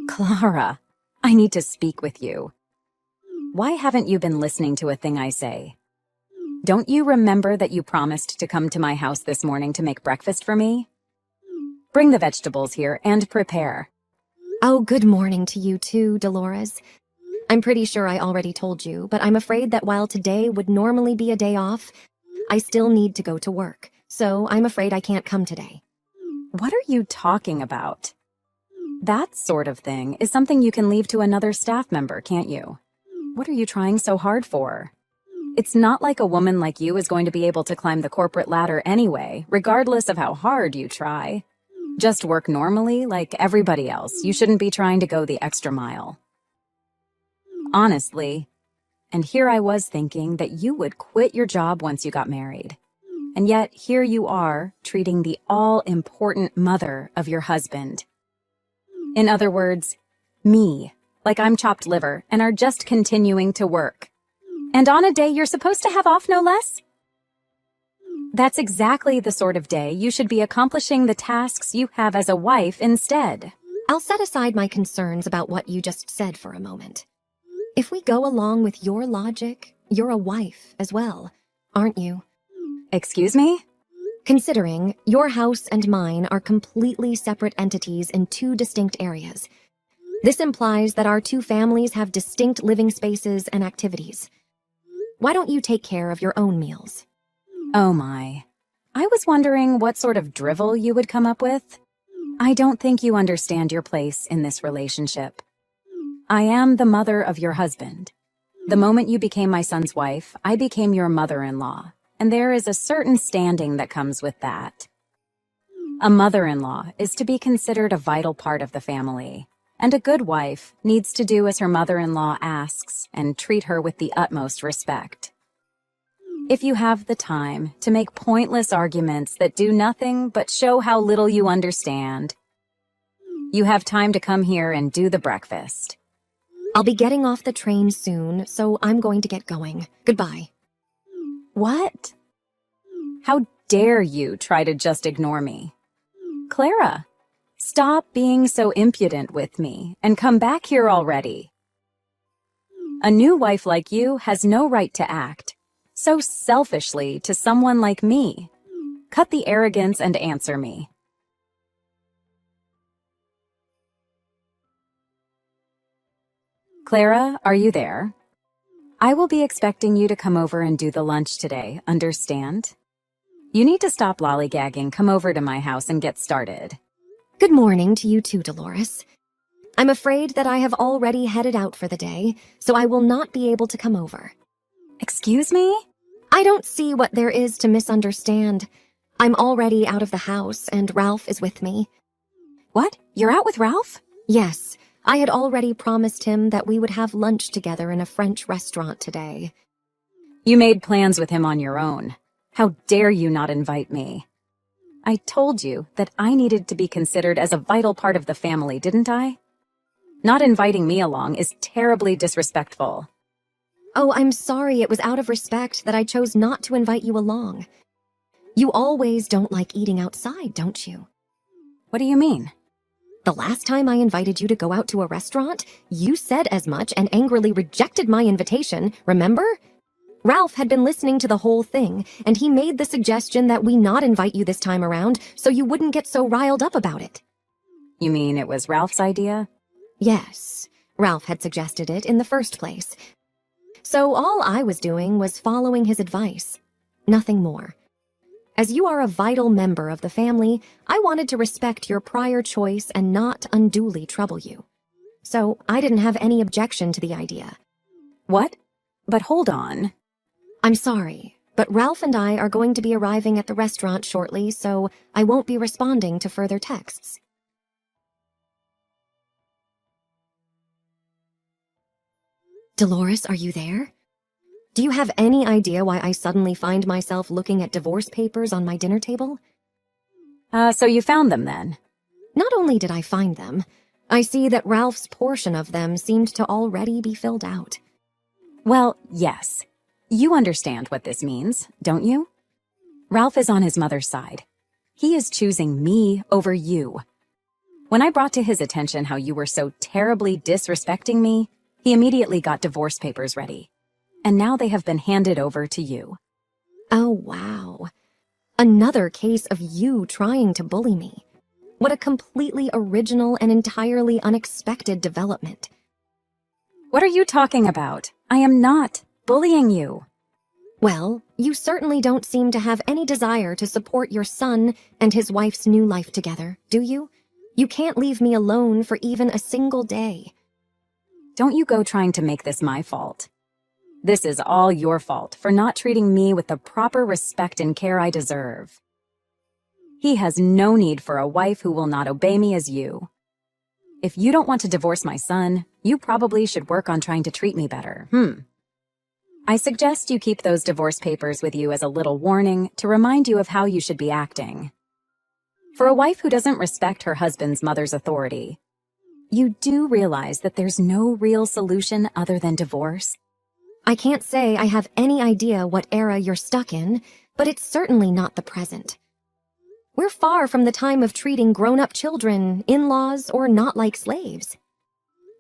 Clara, I need to speak with you. Why haven't you been listening to a thing I say? Don't you remember that you promised to come to my house this morning to make breakfast for me? Bring the vegetables here and prepare. Oh, good morning to you too, Dolores. I'm pretty sure I already told you, but I'm afraid that while today would normally be a day off, I still need to go to work, so I'm afraid I can't come today. What are you talking about? That sort of thing is something you can leave to another staff member, can't you? What are you trying so hard for? It's not like a woman like you is going to be able to climb the corporate ladder anyway, regardless of how hard you try. Just work normally like everybody else. You shouldn't be trying to go the extra mile. Honestly, and here I was thinking that you would quit your job once you got married. And yet here you are, treating the all-important mother of your husband. In other words, me, like I'm chopped liver and are just continuing to work. And on a day you're supposed to have off, no less? That's exactly the sort of day you should be accomplishing the tasks you have as a wife instead. I'll set aside my concerns about what you just said for a moment. If we go along with your logic, you're a wife as well, aren't you? Excuse me? Considering your house and mine are completely separate entities in two distinct areas. This implies that our two families have distinct living spaces and activities. Why don't you take care of your own meals? Oh my. I was wondering what sort of drivel you would come up with. I don't think you understand your place in this relationship. I am the mother of your husband. The moment you became my son's wife, I became your mother-in-law, and there is a certain standing that comes with that. A mother-in-law is to be considered a vital part of the family, and a good wife needs to do as her mother-in-law asks and treat her with the utmost respect. If you have the time to make pointless arguments that do nothing but show how little you understand, you have time to come here and do the breakfast. I'll be getting off the train soon, so I'm going to get going. Goodbye. What? How dare you try to just ignore me? Clara, stop being so impudent with me and come back here already. A new wife like you has no right to act so selfishly to someone like me. Cut the arrogance and answer me. Clara, are you there? I will be expecting you to come over and do the lunch today, understand? You need to stop lollygagging, come over to my house and get started. Good morning to you too, Dolores. I'm afraid that I have already headed out for the day, so I will not be able to come over. Excuse me? I don't see what there is to misunderstand. I'm already out of the house and Ralph is with me. What? You're out with Ralph? Yes, I had already promised him that we would have lunch together in a French restaurant today. You made plans with him on your own. How dare you not invite me? I told you that I needed to be considered as a vital part of the family, didn't I? Not inviting me along is terribly disrespectful. Oh, I'm sorry, it was out of respect that I chose not to invite you along. You always don't like eating outside, don't you? What do you mean? The last time I invited you to go out to a restaurant, you said as much and angrily rejected my invitation, remember? Ralph had been listening to the whole thing, and he made the suggestion that we not invite you this time around so you wouldn't get so riled up about it. You mean it was Ralph's idea? Yes, Ralph had suggested it in the first place. So all I was doing was following his advice. Nothing more. As you are a vital member of the family, I wanted to respect your prior choice and not unduly trouble you. So I didn't have any objection to the idea. What? But hold on. I'm sorry, but Ralph and I are going to be arriving at the restaurant shortly, so I won't be responding to further texts. Dolores, are you there? Do you have any idea why I suddenly find myself looking at divorce papers on my dinner table? So you found them then? Not only did I find them, I see that Ralph's portion of them seemed to already be filled out. Well, yes. You understand what this means, don't you? Ralph is on his mother's side. He is choosing me over you. When I brought to his attention how you were so terribly disrespecting me, he immediately got divorce papers ready. And now they have been handed over to you. Oh, wow. Another case of you trying to bully me. What a completely original and entirely unexpected development. What are you talking about? I am not bullying you. Well, you certainly don't seem to have any desire to support your son and his wife's new life together, do you? You can't leave me alone for even a single day. Don't you go trying to make this my fault. This is all your fault for not treating me with the proper respect and care I deserve. He has no need for a wife who will not obey me as you. If you don't want to divorce my son, you probably should work on trying to treat me better. I suggest you keep those divorce papers with you as a little warning to remind you of how you should be acting. For a wife who doesn't respect her husband's mother's authority, you do realize that there's no real solution other than divorce? I can't say I have any idea what era you're stuck in, but it's certainly not the present. We're far from the time of treating grown-up children, in-laws, or not like slaves.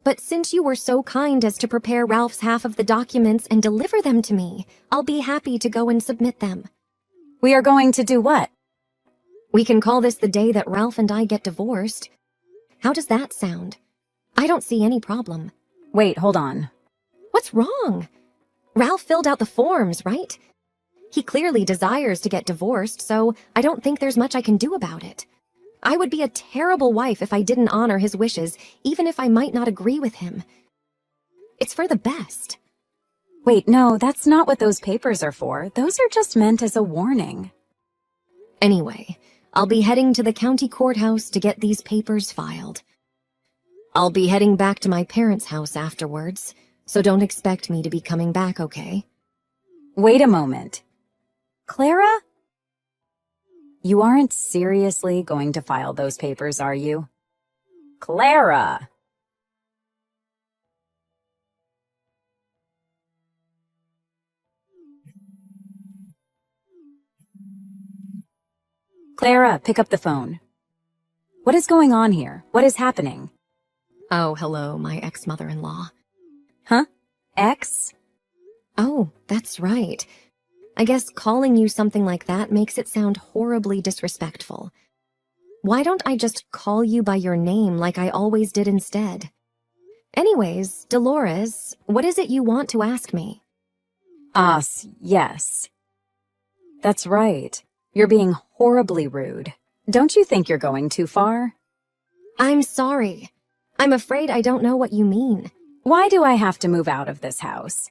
But since you were so kind as to prepare Ralph's half of the documents and deliver them to me, I'll be happy to go and submit them. We are going to do what? We can call this the day that Ralph and I get divorced. How does that sound? I don't see any problem. Wait, hold on. What's wrong? Ralph filled out the forms, right? He clearly desires to get divorced, so I don't think there's much I can do about it. I would be a terrible wife if I didn't honor his wishes, even if I might not agree with him. It's for the best. Wait, no, that's not what those papers are for. Those are just meant as a warning. Anyway, I'll be heading to the county courthouse to get these papers filed. I'll be heading back to my parents' house afterwards, so don't expect me to be coming back, okay? Wait a moment. Clara? You aren't seriously going to file those papers, are you? Clara! Clara, pick up the phone. What is going on here? What is happening? Oh, hello, my ex-mother-in-law. Huh? Ex? Oh, that's right. I guess calling you something like that makes it sound horribly disrespectful. Why don't I just call you by your name like I always did instead? Anyways, Dolores, what is it you want to ask me? Yes. That's right. You're being horribly rude. Don't you think you're going too far? I'm sorry. I'm afraid I don't know what you mean. Why do I have to move out of this house?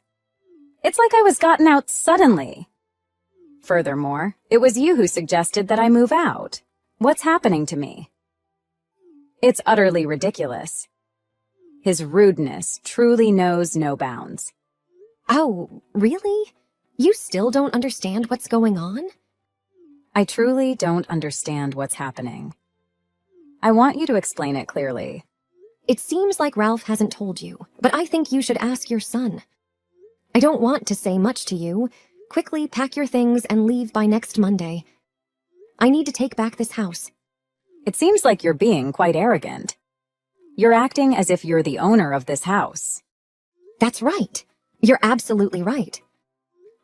It's like I was gotten out suddenly. Furthermore, it was you who suggested that I move out. What's happening to me? It's utterly ridiculous. His rudeness truly knows no bounds. Oh, really? You still don't understand what's going on? I truly don't understand what's happening. I want you to explain it clearly. It seems like Ralph hasn't told you, but I think you should ask your son. I don't want to say much to you. Quickly pack your things and leave by next Monday. I need to take back this house. It seems like you're being quite arrogant. You're acting as if you're the owner of this house. That's right. You're absolutely right.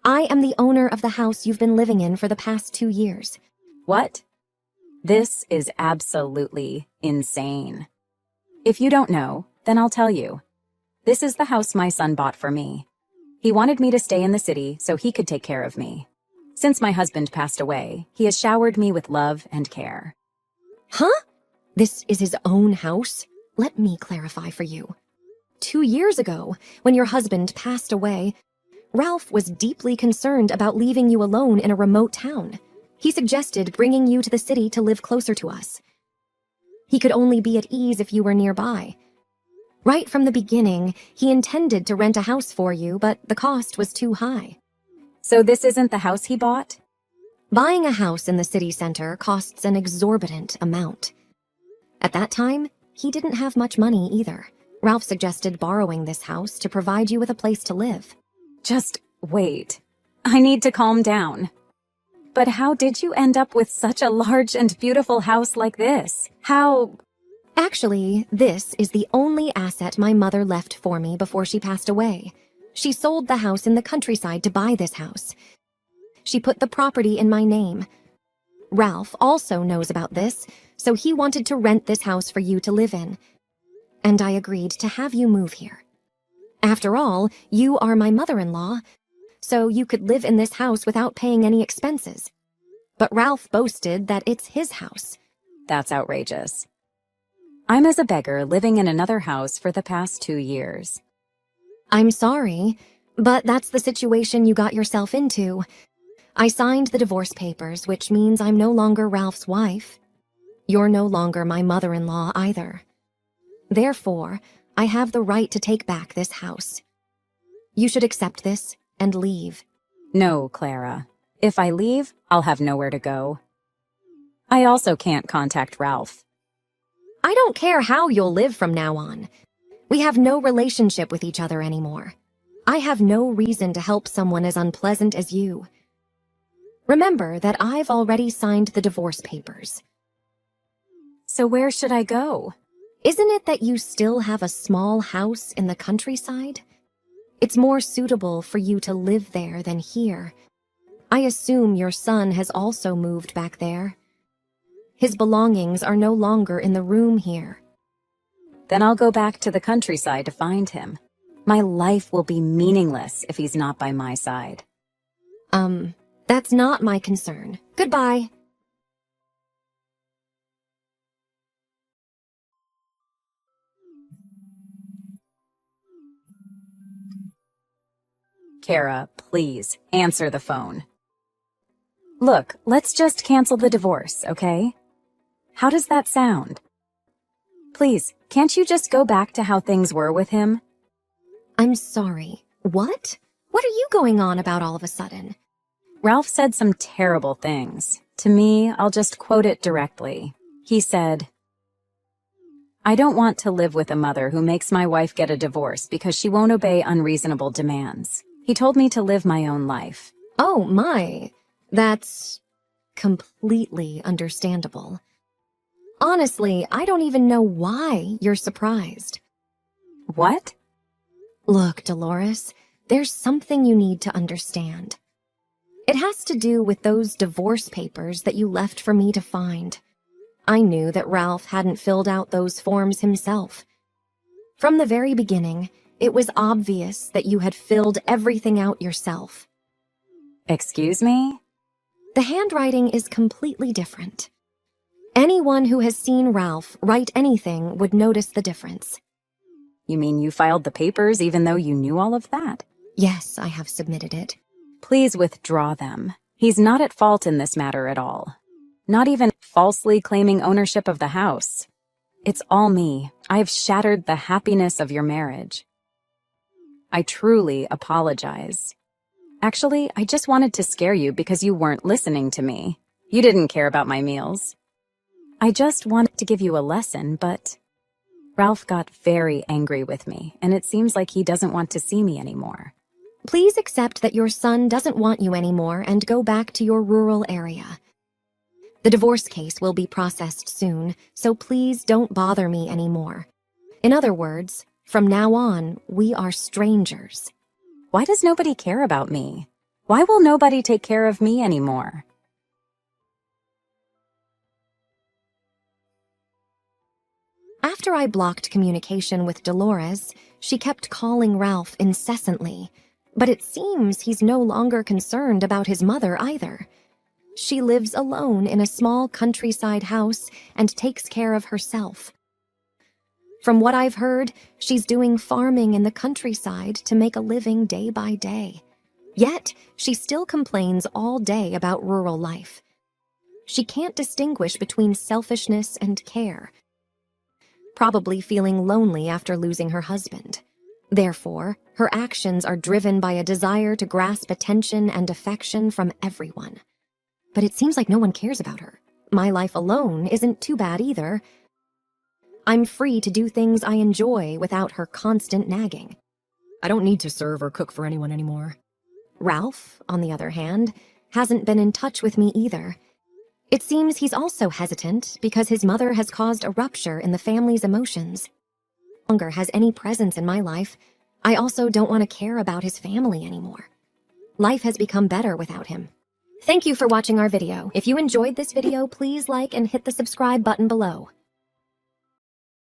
I am the owner of the house you've been living in for the past 2 years. What? This is absolutely insane. If you don't know, then I'll tell you. This is the house my son bought for me. He wanted me to stay in the city so he could take care of me. Since my husband passed away, he has showered me with love and care. Huh? This is his own house? Let me clarify for you. 2 years ago, when your husband passed away, Ralph was deeply concerned about leaving you alone in a remote town. He suggested bringing you to the city to live closer to us. He could only be at ease if you were nearby. Right from the beginning, he intended to rent a house for you, but the cost was too high. So this isn't the house he bought? Buying a house in the city center costs an exorbitant amount. At that time, he didn't have much money either. Ralph suggested borrowing this house to provide you with a place to live. Just wait. I need to calm down. But how did you end up with such a large and beautiful house like this? How Actually, this is the only asset my mother left for me before she passed away. She sold the house in the countryside to buy this house. She put the property in my name. Ralph also knows about this, so he wanted to rent this house for you to live in. And I agreed to have you move here. After all, you are my mother-in-law, so you could live in this house without paying any expenses. But Ralph boasted that it's his house. That's outrageous. I'm as a beggar living in another house for the past 2 years. I'm sorry, but that's the situation you got yourself into. I signed the divorce papers, which means I'm no longer Ralph's wife. You're no longer my mother-in-law either. Therefore, I have the right to take back this house. You should accept this and leave. No, Clara. If I leave, I'll have nowhere to go. I also can't contact Ralph. I don't care how you'll live from now on. We have no relationship with each other anymore. I have no reason to help someone as unpleasant as you. Remember that I've already signed the divorce papers. So where should I go? Isn't it that you still have a small house in the countryside? It's more suitable for you to live there than here. I assume your son has also moved back there. His belongings are no longer in the room here. Then I'll go back to the countryside to find him. My life will be meaningless if he's not by my side. That's not my concern. Goodbye. Kara, please, answer the phone. Look, let's just cancel the divorce, okay? How does that sound? Please, can't you just go back to how things were with him? I'm sorry. What? What are you going on about all of a sudden? Ralph said some terrible things. To me, I'll just quote it directly. He said, "I don't want to live with a mother who makes my wife get a divorce because she won't obey unreasonable demands. He told me to live my own life." Oh my, that's completely understandable. Honestly, I don't even know why you're surprised. What? Look, Dolores, there's something you need to understand. It has to do with those divorce papers that you left for me to find. I knew that Ralph hadn't filled out those forms himself. From the very beginning, it was obvious that you had filled everything out yourself. Excuse me? The handwriting is completely different. Anyone who has seen Ralph write anything would notice the difference. You mean you filed the papers even though you knew all of that? Yes, I have submitted it. Please withdraw them. He's not at fault in this matter at all. Not even falsely claiming ownership of the house. It's all me. I've shattered the happiness of your marriage. I truly apologize. Actually, I just wanted to scare you because you weren't listening to me. You didn't care about my meals. I just wanted to give you a lesson, but Ralph got very angry with me, and it seems like he doesn't want to see me anymore. Please accept that your son doesn't want you anymore and go back to your rural area. The divorce case will be processed soon, so please don't bother me anymore. In other words, from now on, we are strangers. Why does nobody care about me? Why will nobody take care of me anymore? After I blocked communication with Dolores, she kept calling Ralph incessantly, but it seems he's no longer concerned about his mother either. She lives alone in a small countryside house and takes care of herself. From what I've heard, she's doing farming in the countryside to make a living day by day. Yet, she still complains all day about rural life. She can't distinguish between selfishness and care, probably feeling lonely after losing her husband. Therefore, her actions are driven by a desire to grasp attention and affection from everyone. But it seems like no one cares about her. My life alone isn't too bad either. I'm free to do things I enjoy without her constant nagging. I don't need to serve or cook for anyone anymore. Ralph, on the other hand, hasn't been in touch with me either. It seems he's also hesitant because his mother has caused a rupture in the family's emotions. No longer has any presence in my life. I also don't want to care about his family anymore. Life has become better without him. Thank you for watching our video. If you enjoyed this video, please like and hit the subscribe button below.